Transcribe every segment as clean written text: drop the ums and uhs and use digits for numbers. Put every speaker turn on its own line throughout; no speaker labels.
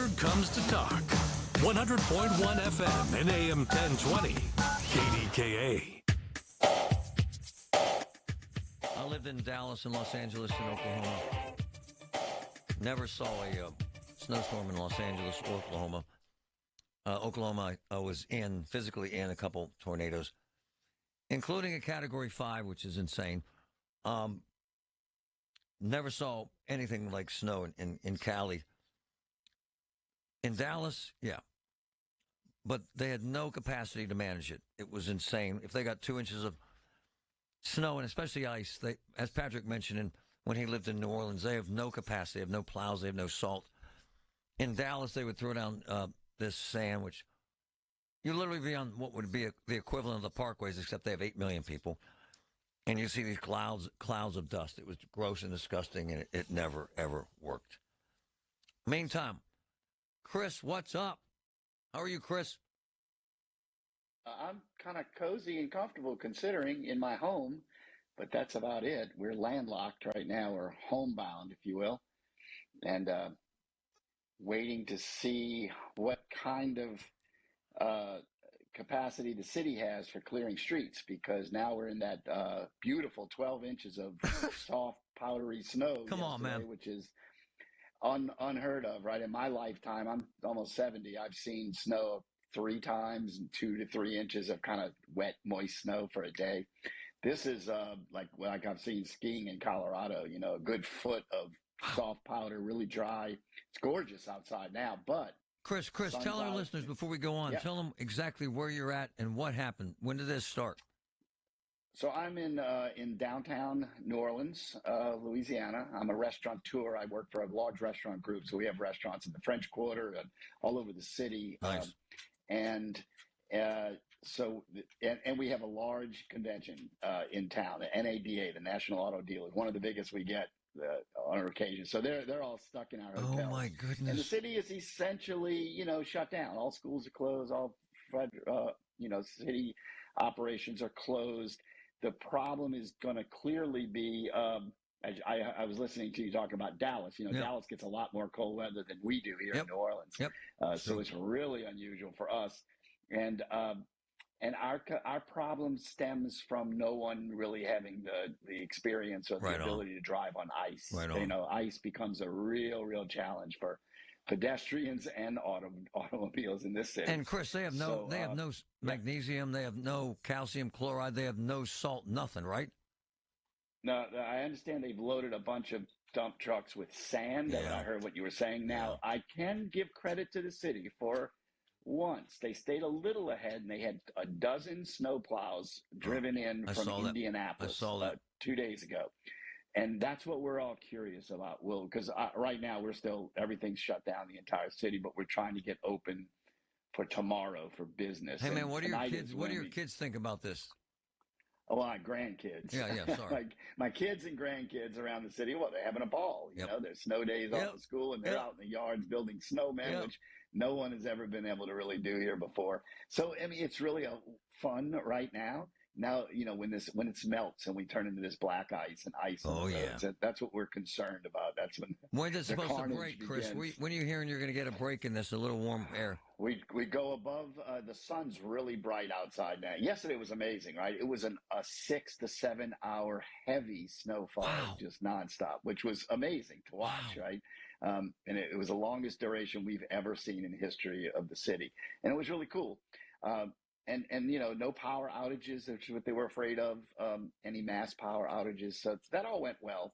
word comes to talk. 100.1 FM and AM 1020. KDKA.
I lived in Dallas and Los Angeles and Oklahoma. Never saw a snowstorm in Los Angeles or Oklahoma. Oklahoma, I was physically in a couple tornadoes, including a Category 5, which is insane. Never saw anything like snow in Cali. In Dallas, yeah. But they had no capacity to manage it. It was insane. If they got 2 inches of snow, and especially ice, as Patrick mentioned when he lived in New Orleans, they have no capacity. They have no plows. They have no salt. In Dallas, they would throw down this sand, which you literally be on what would be the equivalent of the parkways, except they have 8 million people. And you see these clouds of dust. It was gross and disgusting, and it never, ever worked. Meantime, Chris, what's up? How are you, Chris?
I'm kind of cozy and comfortable considering in my home, but that's about it. We're landlocked right now, or homebound, if you will, and waiting to see what kind of capacity the city has for clearing streets, because now we're in that beautiful 12 inches of soft, powdery snow.
Come on, man.
Which is unheard of, right? In my lifetime, I'm almost 70. I've seen snow 3 times and 2 to 3 inches of kind of wet, moist snow for a day. This is like I've seen skiing in Colorado, a good foot of soft powder, really dry. It's gorgeous outside now, but
Chris, tell our listeners before we go on, tell them exactly where you're at and what happened. When did this start?
So I'm in downtown New Orleans, Louisiana. I'm a restaurateur. I work for a large restaurant group, so we have restaurants in the French Quarter and all over the city.
Nice.
So we have a large convention in town, the NADA, the National Auto Dealers, one of the biggest we get on our occasion. So they're all stuck in our hotels.
Oh my goodness!
And the city is essentially, shut down. All schools are closed. All city operations are closed. The problem is going to clearly be. I was listening to you talking about Dallas. Dallas gets a lot more cold weather than we do here in New Orleans. So it's really unusual for us. And our problem stems from no one really having the experience or the ability to drive on ice. Ice becomes a real challenge for pedestrians and automobiles in this city.
And Chris, they have no magnesium, they have no calcium chloride, they have no salt, nothing, right?
No, I understand they've loaded a bunch of dump trucks with sand. I heard what you were saying. Now, I can give credit to the city for once. They stayed a little ahead, and they had a dozen snowplows driven in from Indianapolis.
I saw that
2 days ago. And that's what we're all curious about, Will, because right now everything's shut down, the entire city, but we're trying to get open for tomorrow for business.
Hey, man, what do your kids think about this?
Oh, my grandkids.
Yeah, sorry.
my kids and grandkids around the city, they're having a ball. There's snow days off of school, and they're out in the yards building snowmen, which no one has ever been able to really do here before. So, I mean, it's really fun right now. Now, when it melts and we turn into this black ice and ice. That's what we're concerned about. That's
when is it supposed to break, Chris? When are you hearing you're going to get a break in this, a little warm air?
We go above. The sun's really bright outside now. Yesterday was amazing, right? It was a 6 to 7 hour heavy snowfall, just nonstop, which was amazing to watch, right? And it was the longest duration we've ever seen in history of the city, and it was really cool. And no power outages, which is what they were afraid of, any mass power outages. So that all went well.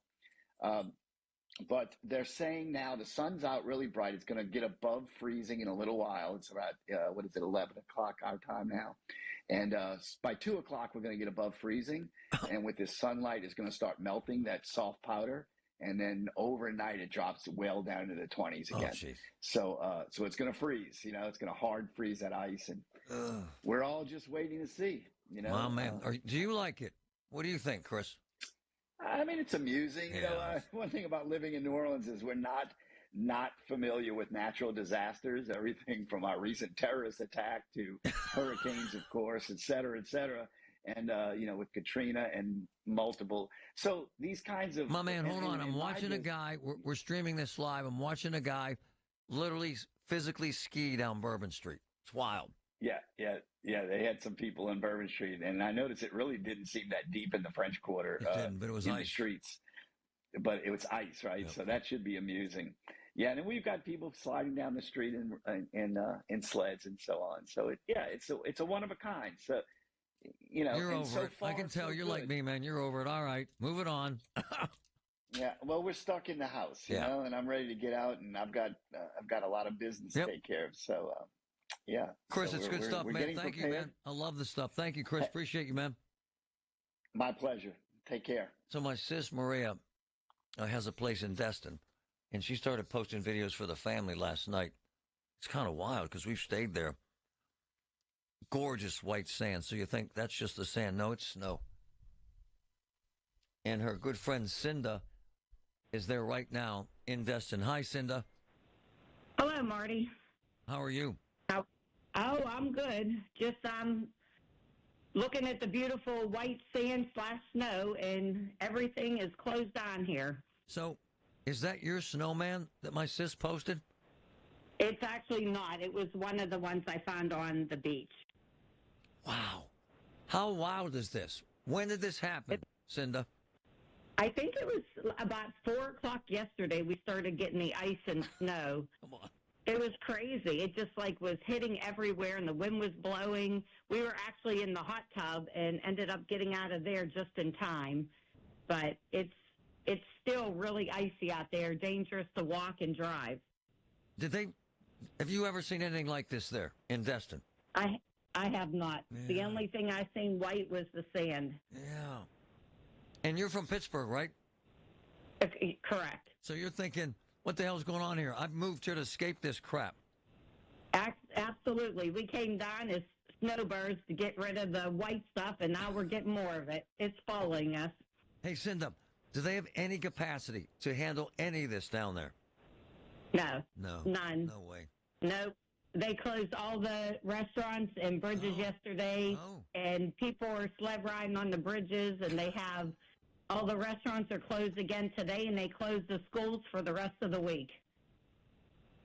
But they're saying now the sun's out really bright. It's going to get above freezing in a little while. It's about, 11 o'clock our time now. And by 2 o'clock, we're going to get above freezing. And with this sunlight, it's going to start melting that soft powder. And then overnight, it drops well down into the 20s again. So it's going to freeze. It's going to hard freeze that ice. And we're all just waiting to see.
Oh, man. Do you like it? What do you think, Chris?
I mean, it's amusing. One thing about living in New Orleans is we're not familiar with natural disasters. Everything from our recent terrorist attack to hurricanes, of course, et cetera, et cetera. And, with Katrina and multiple. So these kinds of.
My man, hold on. I'm watching a guy. We're streaming this live. I'm watching a guy literally physically ski down Bourbon Street. It's wild.
Yeah, yeah, yeah. They had some people in Bourbon Street, and I noticed it really didn't seem that deep in the French Quarter,
It didn't, but it was
in
ice.
the streets. But it was ice, right?
Yep.
So that should be amusing. Yeah, and then we've got people sliding down the street in sleds and so on. So it's a one of a kind. So
You're
and
over
so
it. I
far,
can tell
so
you're
good.
like me, man. You're over it. All right, move it on.
Yeah, well, we're stuck in the house, and I'm ready to get out, and I've got a lot of business to take care of. So, yeah,
Chris,
so
it's good stuff,
we're
man.
getting
Thank you,
prepared.
man. I love this stuff. Thank you, Chris. Appreciate you, man.
My pleasure. Take care.
So my sis Maria has a place in Destin, and she started posting videos for the family last night. It's kind of wild because we've stayed there. Gorgeous white sand. So you think that's just the sand. No, it's snow. And her good friend Cinda is there right now in Destin. Hi, Cinda.
Hello, Marty.
How are you?
Oh, I'm good. Just looking at the beautiful white sand / snow, and everything is closed on here.
So, is that your snowman that my sis posted?
It's actually not. It was one of the ones I found on the beach.
Wow. How wild is this? When did this happen, Cinda?
I think it was about 4 o'clock yesterday we started getting the ice and snow.
Come on.
It was crazy. It just was hitting everywhere, and the wind was blowing. We were actually in the hot tub and ended up getting out of there just in time. But it's still really icy out there, dangerous to walk and drive.
Have you ever seen anything like this there in Destin?
I have not.
Yeah.
The only thing I seen white was the sand.
Yeah. And you're from Pittsburgh, right?
Correct.
So you're thinking, what the hell's going on here? I've moved here to escape this crap.
Absolutely. We came down as snowbirds to get rid of the white stuff, and now we're getting more of it. It's following us.
Hey, Cinda, do they have any capacity to handle any of this down there?
No.
No.
None.
No way.
Nope. They closed all the restaurants and bridges yesterday, and people are sled riding on the bridges, and they have all the restaurants are closed again today, and they closed the schools for the rest of the week.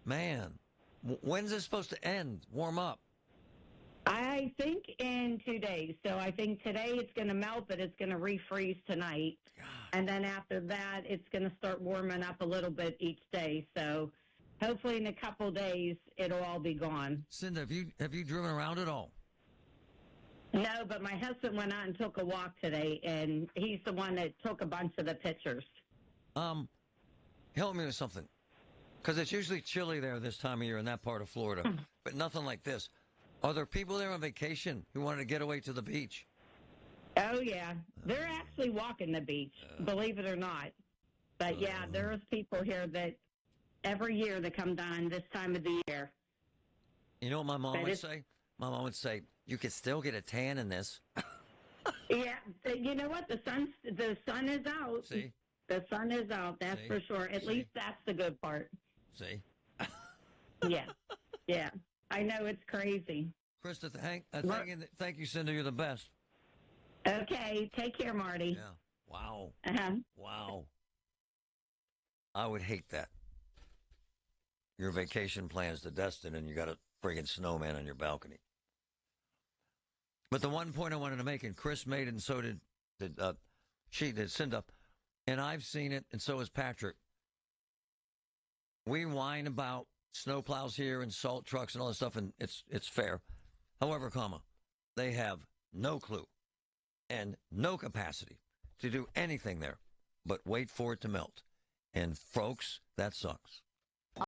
Man, when's this supposed to end? Warm up?
I think in 2 days. So I think today it's going to melt, but it's going to refreeze tonight.
God.
And then after that, it's going to start warming up a little bit each day. So hopefully in a couple days, it'll all be gone.
Cinda, have you driven around at all?
No, but my husband went out and took a walk today, and he's the one that took a bunch of the pictures.
Help me with something. Because it's usually chilly there this time of year in that part of Florida, but nothing like this. Are there people there on vacation who wanted to get away to the beach?
Oh, yeah. They're actually walking the beach, believe it or not. But, yeah, there's people here that every year they come down this time of the year.
You know what my mom would say? My mom would say, you could still get a tan in this.
Yeah, you know what? The sun is out.
See?
The sun is out, that's for sure. At least that's the good part.
See?
Yeah. Yeah. I know it's crazy.
Krista, thank you, Cindy. You're the best.
Okay. Take care, Marty.
Yeah. Wow.
Uh-huh.
Wow. I would hate that. Your vacation plans to Destin and you got a friggin' snowman on your balcony. But the one point I wanted to make, and Chris made it, and so did Cinda, and I've seen it, and so has Patrick. We whine about snowplows here and salt trucks and all this stuff, and it's fair. However, they have no clue and no capacity to do anything there but wait for it to melt. And folks, that sucks.